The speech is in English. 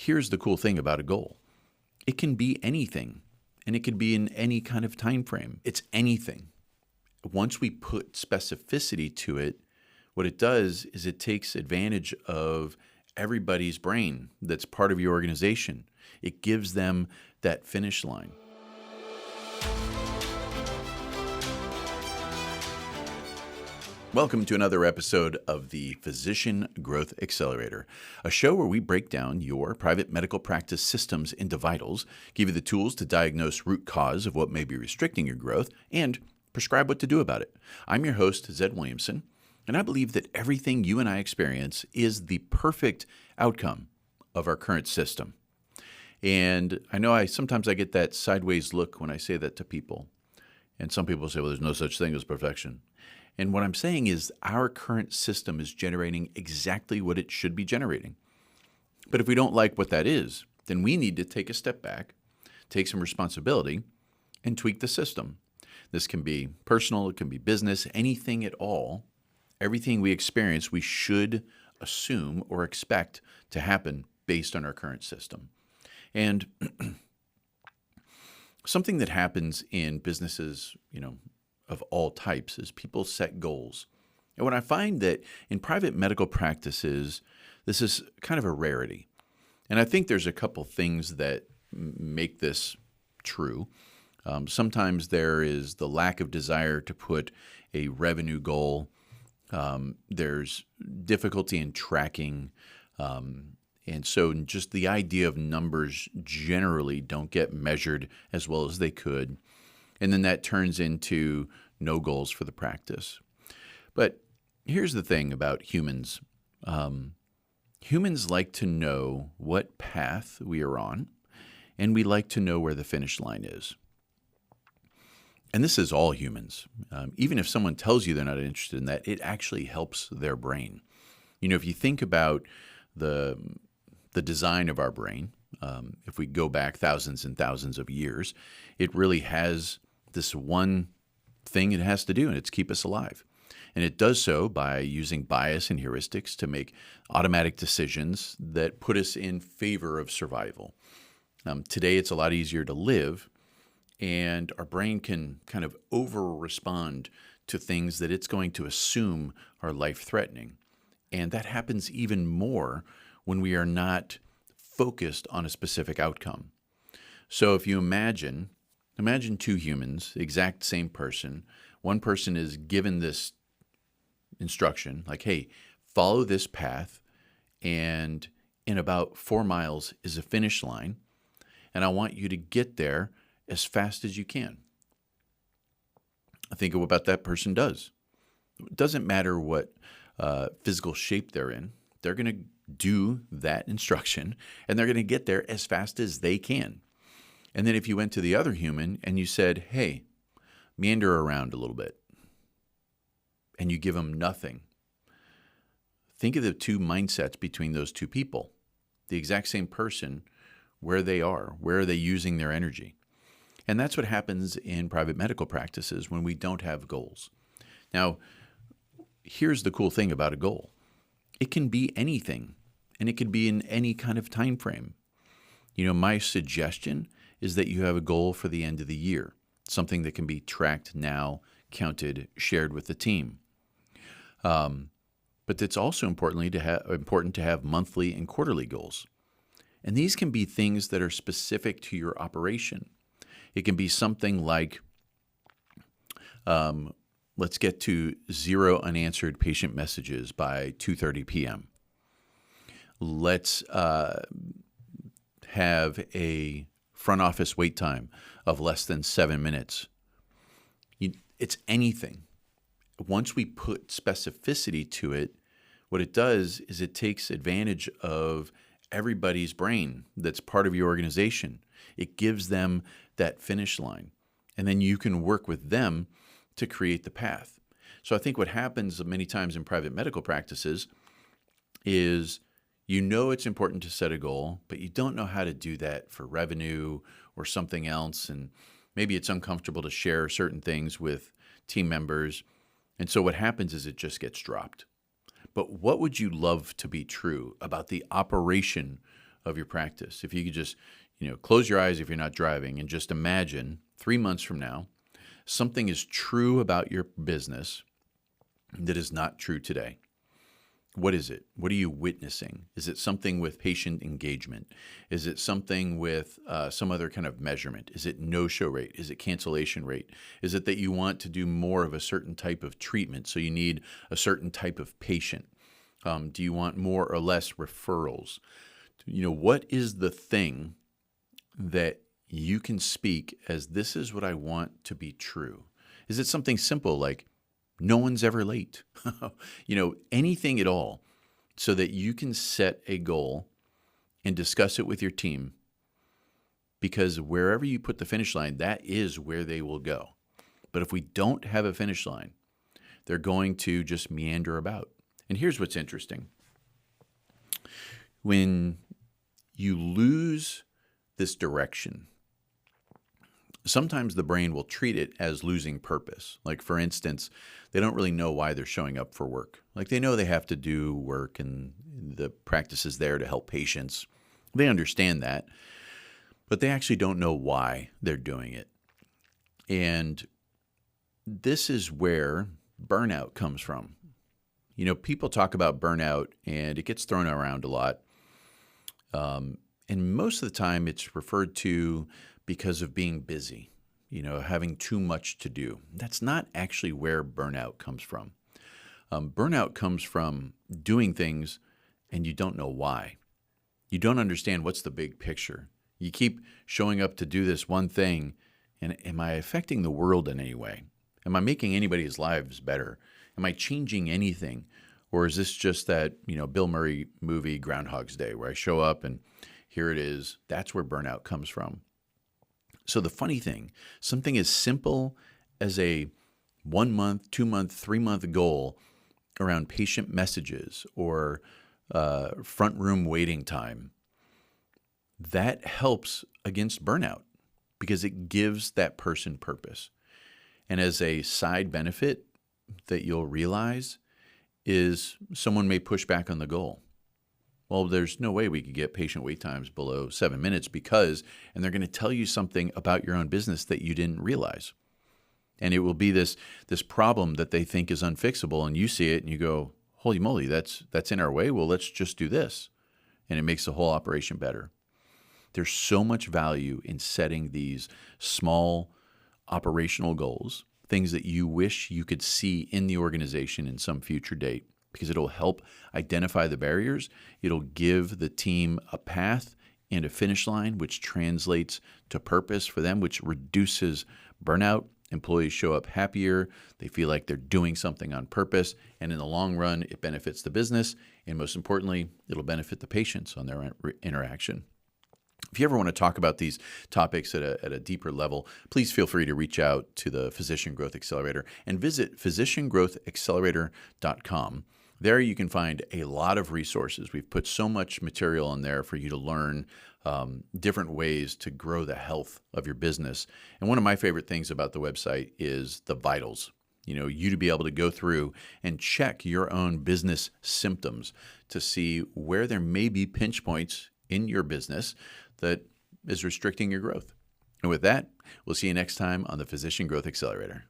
here's the cool thing about a goal. It can be anything, and it could be in any kind of time frame. It's anything. Once we put specificity to it, what it does is it takes advantage of everybody's brain that's part of your organization. It gives them that finish line. Welcome to another episode of the Physician Growth Accelerator, a show where we break down your private medical practice systems into vitals, give you the tools to diagnose root cause of what may be restricting your growth, and prescribe what to do about it. I'm your host, Zed Williamson, and I believe that everything you and I experience is the perfect outcome of our current system. And I know sometimes I get that sideways look when I say that to people. And some people say, well, there's no such thing as perfection. And what I'm saying is our current system is generating exactly what it should be generating. But if we don't like what that is, then we need to take a step back, take some responsibility, and tweak the system. This can be personal, it can be business, anything at all. Everything we experience, we should assume or expect to happen based on our current system. And something that happens in businesses, of all types is people set goals. And what I find that in private medical practices, this is kind of a rarity. And I think there's a couple things that make this true. Sometimes there is the lack of desire to put a revenue goal. There's difficulty in tracking. And so just the idea of numbers generally don't get measured as well as they could. And then that turns into no goals for the practice. But here's the thing about humans. Humans like to know what path we are on, and we like to know where the finish line is. And this is all humans. Even if someone tells you they're not interested in that, it actually helps their brain. If you think about the design of our brain, if we go back thousands and thousands of years, it really has this one thing it has to do, and it's keep us alive. And it does so by using bias and heuristics to make automatic decisions that put us in favor of survival. Today, it's a lot easier to live, and our brain can kind of over-respond to things that it's going to assume are life-threatening. And that happens even more when we are not focused on a specific outcome. So if you imagine two humans, exact same person. One person is given this instruction, like, hey, follow this path, and in about 4 miles is a finish line, and I want you to get there as fast as you can. Think of what that person does. It doesn't matter what physical shape they're in. They're going to do that instruction, and they're going to get there as fast as they can. And then if you went to the other human and you said, hey, meander around a little bit, and you give them nothing, think of the two mindsets between those two people. The exact same person, where they are they using their energy? And that's what happens in private medical practices when we don't have goals. Now, here's the cool thing about a goal. It can be anything, and it could be in any kind of time frame. My suggestion is that you have a goal for the end of the year, something that can be tracked now, counted, shared with the team. But it's also important to have monthly and quarterly goals. And these can be things that are specific to your operation. It can be something like, let's get to 0 unanswered patient messages by 2:30 p.m. Let's have a front office wait time of less than 7 minutes. It's anything. Once we put specificity to it, what it does is it takes advantage of everybody's brain that's part of your organization. It gives them that finish line, and then you can work with them to create the path. So I think what happens many times in private medical practices is it's important to set a goal, but you don't know how to do that for revenue or something else. And maybe it's uncomfortable to share certain things with team members. And so what happens is it just gets dropped. But what would you love to be true about the operation of your practice. If you could just, close your eyes if you're not driving and just imagine 3 months from now, something is true about your business that is not true today. What is it? What are you witnessing? Is it something with patient engagement? Is it something with some other kind of measurement? Is it no-show rate? Is it cancellation rate? Is it that you want to do more of a certain type of treatment, so you need a certain type of patient? Do you want more or less referrals? What is the thing that you can speak as this is what I want to be true? Is it something simple like no one's ever late? Anything at all, so that you can set a goal and discuss it with your team, because wherever you put the finish line, that is where they will go. But if we don't have a finish line, they're going to just meander about. And here's what's interesting. When you lose this direction, sometimes the brain will treat it as losing purpose. Like, for instance, they don't really know why they're showing up for work. Like, they know they have to do work and the practice is there to help patients. They understand that, but they actually don't know why they're doing it. And this is where burnout comes from. People talk about burnout and it gets thrown around a lot. And most of the time it's referred to because of being busy, having too much to do. That's not actually where burnout comes from. Burnout comes from doing things and you don't know why. You don't understand what's the big picture. You keep showing up to do this one thing, and am I affecting the world in any way? Am I making anybody's lives better? Am I changing anything? Or is this just that, Bill Murray movie Groundhog's Day, where I show up and here it is? That's where burnout comes from. So the funny thing, something as simple as a 1 month, 2 month, 3 month goal around patient messages or front room waiting time, that helps against burnout because it gives that person purpose. And as a side benefit that you'll realize is someone may push back on the goal. Well, there's no way we could get patient wait times below 7 minutes because, and they're going to tell you something about your own business that you didn't realize. And it will be this problem that they think is unfixable, and you see it and you go, holy moly, that's in our way. Well, let's just do this. And it makes the whole operation better. There's so much value in setting these small operational goals, things that you wish you could see in the organization in some future date, because it'll help identify the barriers. It'll give the team a path and a finish line, which translates to purpose for them, which reduces burnout. Employees show up happier. They feel like they're doing something on purpose. And in the long run, it benefits the business. And most importantly, it'll benefit the patients on their interaction. If you ever want to talk about these topics at a deeper level, please feel free to reach out to the Physician Growth Accelerator and visit physiciangrowthaccelerator.com. There you can find a lot of resources. We've put so much material in there for you to learn different ways to grow the health of your business. And one of my favorite things about the website is the vitals. You to be able to go through and check your own business symptoms to see where there may be pinch points in your business that is restricting your growth. And with that, we'll see you next time on the Physician Growth Accelerator.